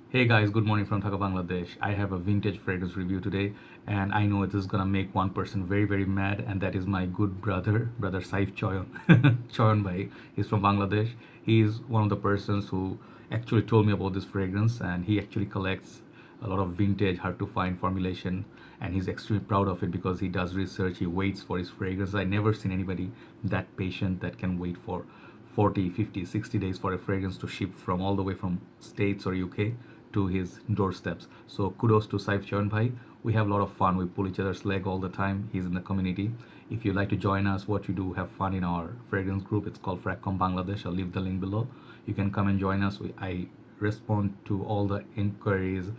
Hey guys, good morning from Dhaka, Bangladesh. I have a vintage fragrance review today, and I know it is gonna make one person very, very mad, and that is my good brother Saif Choyon. Choyon Bhai. He's from Bangladesh. He's one of the persons who actually told me about this fragrance, and he actually collects a lot of vintage, hard to find formulation, and he's extremely proud of it because he does research. He waits for his fragrance. I never seen anybody that patient that can wait for 40, 50, 60 days for a fragrance to ship from all the way from States or UK to his doorsteps. So kudos to Saif Charan Bhai. We have a lot of fun. We pull each other's leg all the time. He's in the community. If you'd like to join us, what you do, have fun in our fragrance group. It's called Fragcom Bangladesh. I'll leave the link below. You can come and join us. I respond to all the inquiries,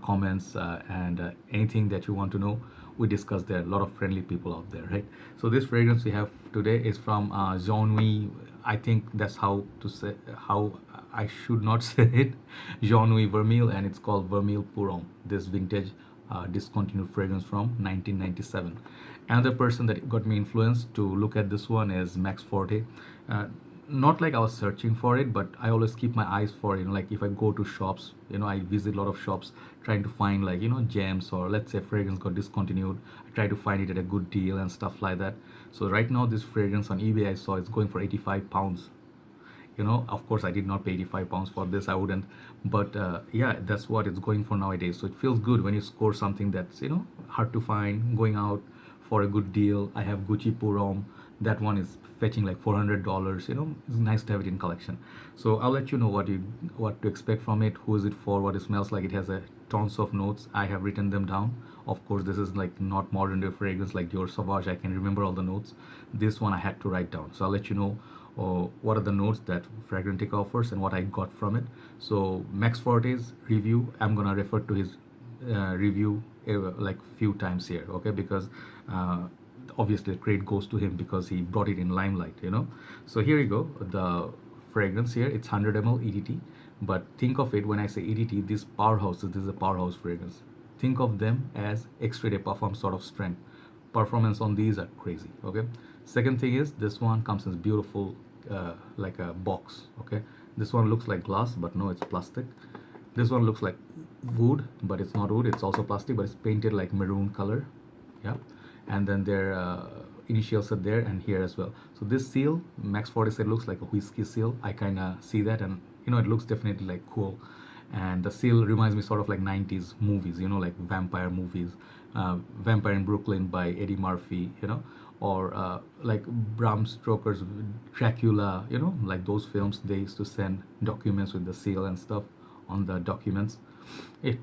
comments, and anything that you want to know. We discuss there. A lot of friendly people out there, right? So this fragrance we have today is from Jean-Louis. I think that's how to say how I should not say it. Jean-Louis Vermeil, and it's called Vermeil Pour This vintage discontinued fragrance from 1997. Another person that got me influenced to look at this one is Max Forti. Uh, Not like I was searching for it, but I always keep my eyes for like if I go to shops, I visit a lot of shops trying to find like gems, or let's say fragrance got discontinued. I try to find it at a good deal and stuff like that. So right now this fragrance on eBay I saw it's going for 85 pounds. Of course I did not pay 85 pounds for this, I wouldn't, but yeah, that's what it's going for nowadays. So it feels good when you score something that's hard to find, going out for a good deal. I have Gucci Purom. That one is fetching like $400. It's nice to have it in collection. So I'll let you know what to expect from it, who is it for, what it smells like. It has a tons of notes. I have written them down. Of course this is like not modern day fragrance like Dior Sauvage. I can remember all the notes. This one I had to write down, so I'll let you know what are the notes that Fragrantica offers and what I got from it. So Max Forte's review, I'm gonna refer to his review like few times here, okay? Because obviously the credit goes to him because he brought it in limelight. So here you go, the fragrance here. It's 100 ml EDT, but think of it when I say EDT, this is a powerhouse fragrance. Think of them as extrait de parfum sort of strength. Performance on these are crazy, okay? Second thing is this one comes in beautiful like a box, okay? This one looks like glass, but no, it's plastic. This one looks like wood, but it's not wood, it's also plastic, but it's painted like maroon color. Yeah, and then their initials are there and here as well. So this seal, Max 40 said, looks like a whiskey seal. I kind of see that, and it looks definitely like cool. And the seal reminds me sort of like 90s movies, like vampire movies, Vampire in Brooklyn by Eddie Murphy, or like Bram Stoker's Dracula, like those films. They used to send documents with the seal and stuff on the documents. It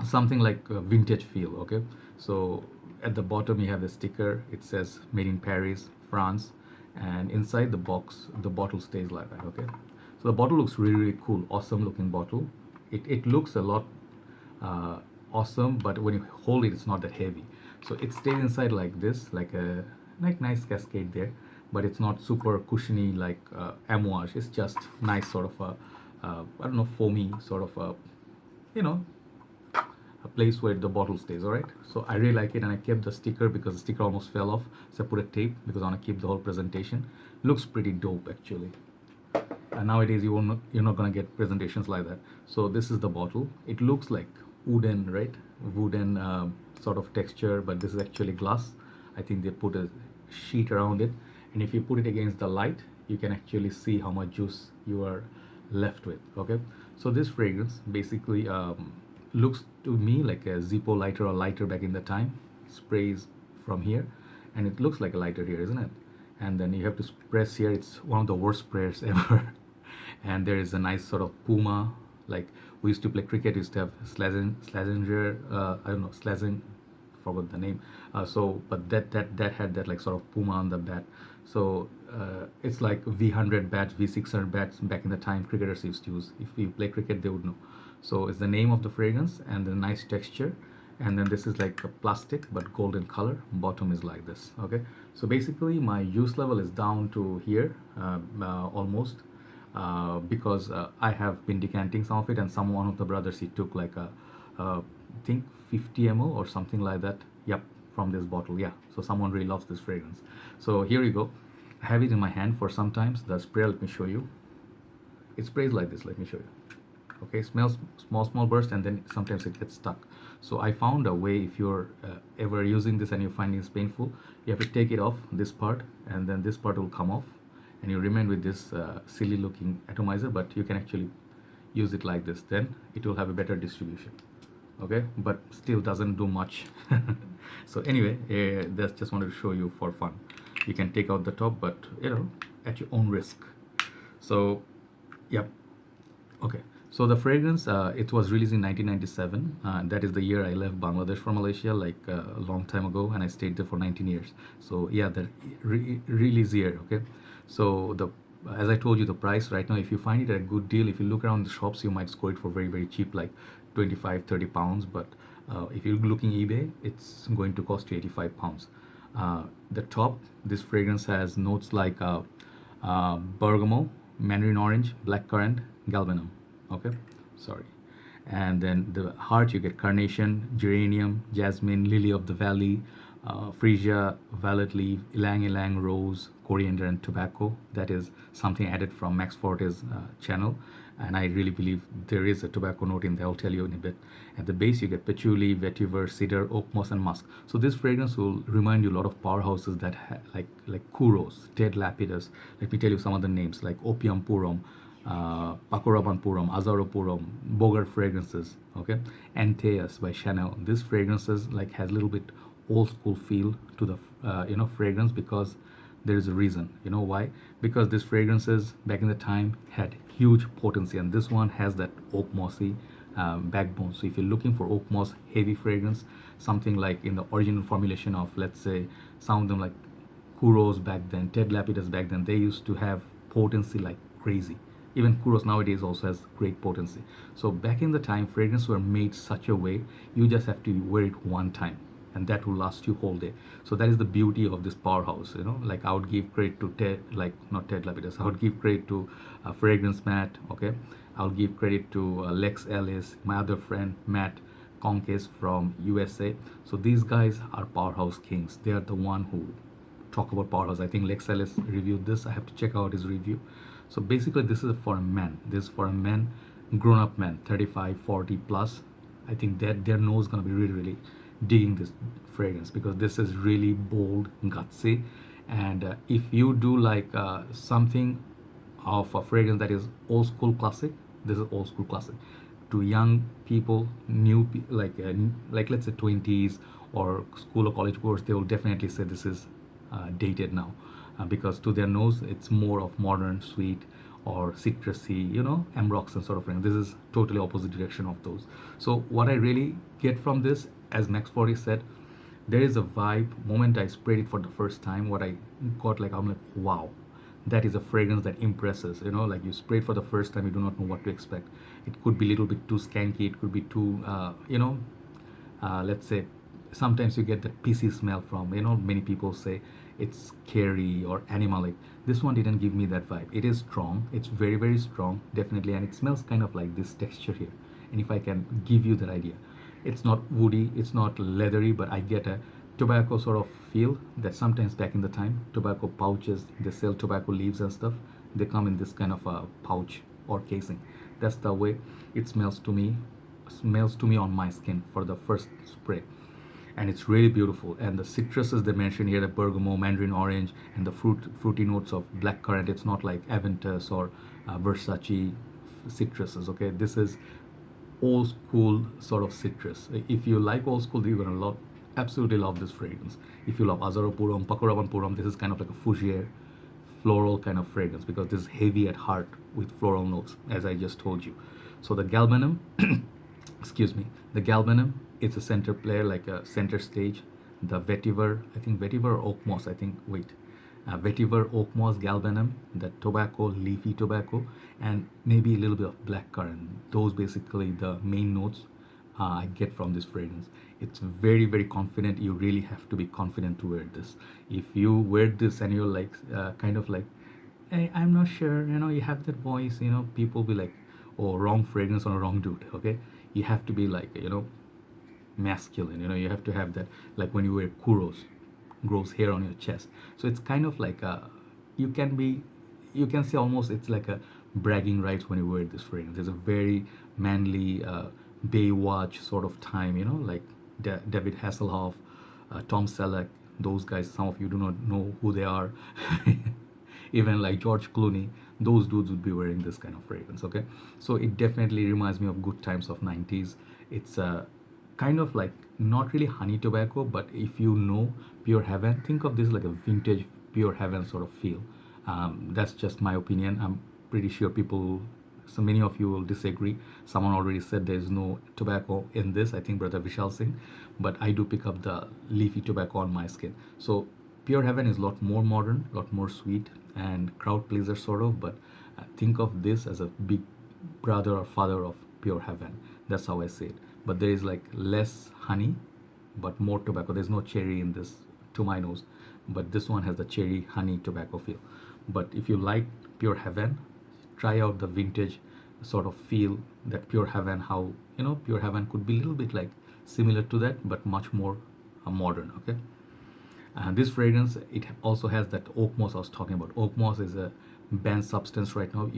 something like a vintage feel, okay? So at the bottom you have a sticker. It says made in Paris, France, and inside the box the bottle stays like that, okay? So the bottle looks really, really cool, awesome looking bottle. It looks a lot awesome, but when you hold it, it's not that heavy. So it stays inside like this, like a nice cascade there, but it's not super cushiony like amouage. It's just nice sort of a I don't know, foamy sort of a you know a place where the bottle stays. All right, so I really like it, and I kept the sticker because the sticker almost fell off, so I put a tape because I want to keep the whole presentation. Looks pretty dope actually. And nowadays you're not gonna get presentations like that. So this is the bottle. It looks like wooden, right? Wooden sort of texture, but this is actually glass. I think they put a sheet around it, and if you put it against the light, you can actually see how much juice you are left with, okay? So this fragrance basically looks to me like a Zippo lighter or lighter back in the time. Sprays from here, and it looks like a lighter here, isn't it? And then you have to press here. It's one of the worst sprayers ever. And there is a nice sort of puma, like we used to play cricket, used to have Slazenger, I don't know, Slazing, forgot the name. But that had that like sort of puma on the bat. So it's like V100 bats, V600 bats back in the time cricketers used to use. If you play cricket, they would know. So it's the name of the fragrance and the nice texture. And then this is like a plastic but golden color. Bottom is like this, okay? So basically my use level is down to here almost, because I have been decanting some of it, and one of the brothers, he took like I think 50 ml or something like that. Yep, from this bottle. Yeah, so someone really loves this fragrance. So here you go. I have it in my hand for sometimes. The spray, let me show you. It sprays like this. Let me show you. Okay, smells small burst, and then sometimes it gets stuck. So I found a way. If you're ever using this and you're finding it's painful, you have to take it off this part, and then this part will come off, and you remain with this silly looking atomizer, but you can actually use it like this. Then it will have a better distribution. Okay, but still doesn't do much. So anyway, that's just wanted to show you for fun. You can take out the top, but at your own risk. So yep. Okay, so the fragrance, it was released in 1997. That is the year I left Bangladesh for Malaysia, like a long time ago, and I stayed there for 19 years. So yeah, the release year. Okay, so as I told you, the price right now, if you find it at a good deal, if you look around the shops, you might score it for very cheap, like 25-30 pounds. But if you're looking eBay, it's going to cost you 85 pounds. The top, this fragrance has notes like bergamot, mandarin orange, blackcurrant, galbanum. Okay, sorry. And then the heart, you get carnation, geranium, jasmine, lily of the valley, freesia, violet leaf, ylang ylang, rose, coriander, and tobacco. That is something added from Max Forti's channel, and I really believe there is a tobacco note in there. I'll tell you in a bit. At the base, you get patchouli, vetiver, cedar, oak moss, and musk. So this fragrance will remind you a lot of powerhouses that like Kuros, Ted Lapidus. Let me tell you some of the names like Opium Purum, Pakuraban Purum, Azaro Purum, Bogart fragrances. Okay, Antaeus by Chanel. This fragrances like has a little bit old school feel to the fragrance, because there is a reason. You know why? Because these fragrances back in the time had huge potency, and this one has that oak mossy backbone. So if you're looking for oak moss heavy fragrance, something like in the original formulation of, let's say, some of them like Kuros back then, Ted Lapidus back then, they used to have potency like crazy. Even Kuros nowadays also has great potency. So back in the time, fragrances were made such a way, you just have to wear it one time, and that will last you whole day. So that is the beauty of this powerhouse. Like I would give credit to not Ted Lapidus, I would give credit to Fragrance Matt. Okay, I'll give credit to Lex Ellis, my other friend Matt Conkes from USA. So these guys are powerhouse kings. They are the one who talk about powerhouse. I think Lex Ellis reviewed this. I have to check out his review. So basically, this is for a man. This is for a man, grown-up man, 35, 40 plus. I think that their nose gonna be really digging this fragrance, because this is really bold, gutsy. And if you do like something of a fragrance that is old school classic, this is old school classic. To young people, like let's say 20s or school or college goers, they will definitely say this is dated now, because to their nose it's more of modern, sweet, or citrusy, ambroxan sort of thing. This is totally opposite direction of those. So what I really get from this, as Max Forti said, there is a vibe. Moment I sprayed it for the first time, what I got, like, I'm like, wow, that is a fragrance that impresses. Like you spray it for the first time, you do not know what to expect. It could be a little bit too skanky, it could be too let's say, sometimes you get that pc smell from, many people say it's scary or animalic. This one didn't give me that vibe. It is strong, it's very strong, definitely, and it smells kind of like this texture here. And if I can give you that idea, it's not woody, it's not leathery, but I get a tobacco sort of feel that sometimes back in the time, tobacco pouches, they sell tobacco leaves and stuff, they come in this kind of a pouch or casing. That's the way it smells to me on my skin for the first spray. And it's really beautiful. And the citruses they mentioned here, the bergamot, mandarin orange, and the fruity notes of blackcurrant. It's not like Aventus or Versace citruses. Okay, this is old school sort of citrus. If you like old school, you're gonna absolutely love this fragrance. If you love Azaro Purum, Pakuraban Purum, this is kind of like a fougere, floral kind of fragrance, because this is heavy at heart with floral notes, as I just told you. So the galbanum, excuse me, the galbanum, it's a center player, like a center stage. The vetiver, I think vetiver or oakmoss, vetiver, oakmoss, galbanum, the tobacco, leafy tobacco, and maybe a little bit of blackcurrant. Those basically the main notes I get from this fragrance. It's very confident. You really have to be confident to wear this. If you wear this and you're like kind of like, hey, I'm not sure, you have that voice, people be like, oh, wrong fragrance on a wrong dude. Okay, you have to be like, masculine. You have to have that, like when you wear Kuros, grows hair on your chest. So it's kind of like you can say almost it's like a bragging rights when you wear this fragrance. There's a very manly Baywatch sort of time, you know, like David Hasselhoff, Tom Selleck, those guys. Some of you do not know who they are. Even like George Clooney, those dudes would be wearing this kind of fragrance. Okay, so it definitely reminds me of good times of 90s. It's kind of like not really honey tobacco, but if you know Pure Heaven, think of this like a vintage Pure Heaven sort of feel. That's just my opinion. I'm pretty sure people, so many of you will disagree. Someone already said there's no tobacco in this, I think Brother Vishal Singh, but I do pick up the leafy tobacco on my skin. So Pure Heaven is a lot more modern, a lot more sweet and crowd pleaser sort of, but think of this as a big brother or father of Pure Heaven. That's how I say it. But there is like less honey, but more tobacco. There's no cherry in this, to my nose, but this one has the cherry honey tobacco feel. But if you like Pure Heaven, try out the vintage sort of feel that Pure Heaven, how, you know, Pure Heaven could be a little bit like similar to that, but much more modern. Okay. This fragrance, it also has that oak moss I was talking about. Oak moss is a banned substance right now.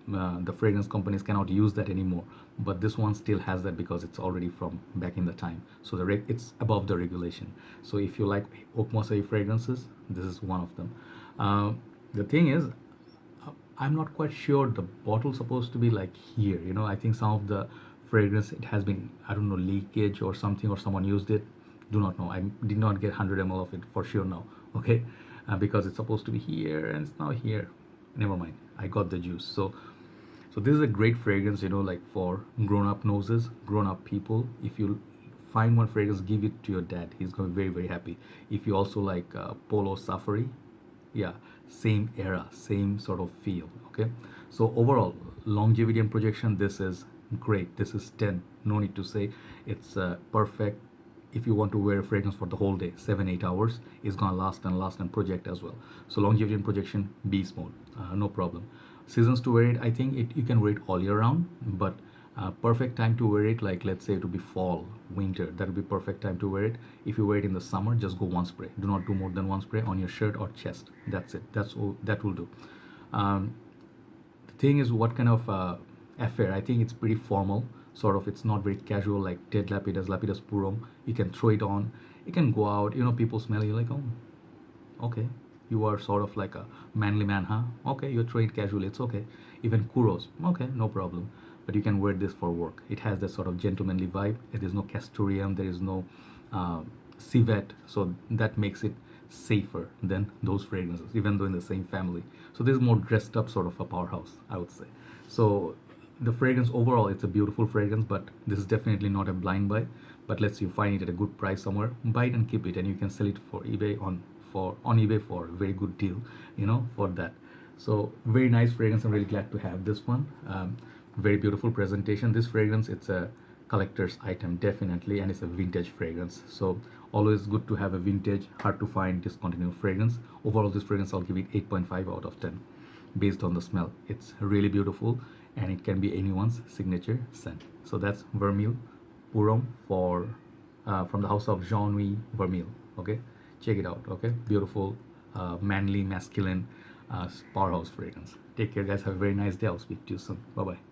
The fragrance companies cannot use that anymore, but this one still has that because it's already from back in the time. So it's above the regulation. So if you like oak mossy fragrances, this is one of them. The thing is, I'm not quite sure the bottle's supposed to be like here. You know, I think some of the fragrance, it has been, I don't know, leakage or something, or someone used it. Do not know. I did not get 100 ml of it for sure now. Okay, because it's supposed to be here and it's now here. Never mind. I got the juice. So this is a great fragrance. You know, like for grown-up noses, grown-up people. If you find one fragrance, give it to your dad. He's going to be very, very happy. If you also like Polo Safari, yeah, same era, same sort of feel. Okay, so overall longevity and projection, this is great. This is 10. No need to say. It's perfect. If you want to wear a fragrance for the whole day, 7-8 hours, it's gonna last and project as well. So longevity and projection, beast mode, no problem. Seasons to wear it, I think you can wear it all year round, but perfect time to wear it, like let's say it would be fall, winter, that would be perfect time to wear it. If you wear it in the summer, just go one spray. Do not do more than one spray on your shirt or chest. That's it. That's all that will do. The thing is, what kind of affair? I think it's pretty formal. Sort of, it's not very casual like Ted Lapidus, Lapidus Purum. You can throw it on. You can go out. You know, people smell you like, oh, okay, you are sort of like a manly man, huh? Okay, you throw it casually. It's okay. Even Kuros, okay, no problem. But you can wear this for work. It has that sort of gentlemanly vibe. There is no castoreum. There is no civet. So that makes it safer than those fragrances, even though in the same family. So this is more dressed up sort of a powerhouse, I would say. So the fragrance overall, it's a beautiful fragrance, but this is definitely not a blind buy. But let's say you find it at a good price somewhere, buy it and keep it, and you can sell it for eBay on eBay for a very good deal, you know, for that. So very nice fragrance. I'm really glad to have this one. Very beautiful presentation. This fragrance, it's a collector's item definitely, and it's a vintage fragrance. So always good to have a vintage, hard to find, discontinued fragrance. Overall, this fragrance, I'll give it 8.5 out of 10 based on the smell. It's really beautiful, and it can be anyone's signature scent. So that's Vermeil Purum from the house of Jean-Louis Vermeil. Okay, check it out. Okay, beautiful, manly, masculine, powerhouse fragrance. Take care, guys. Have a very nice day. I'll speak to you soon. Bye bye.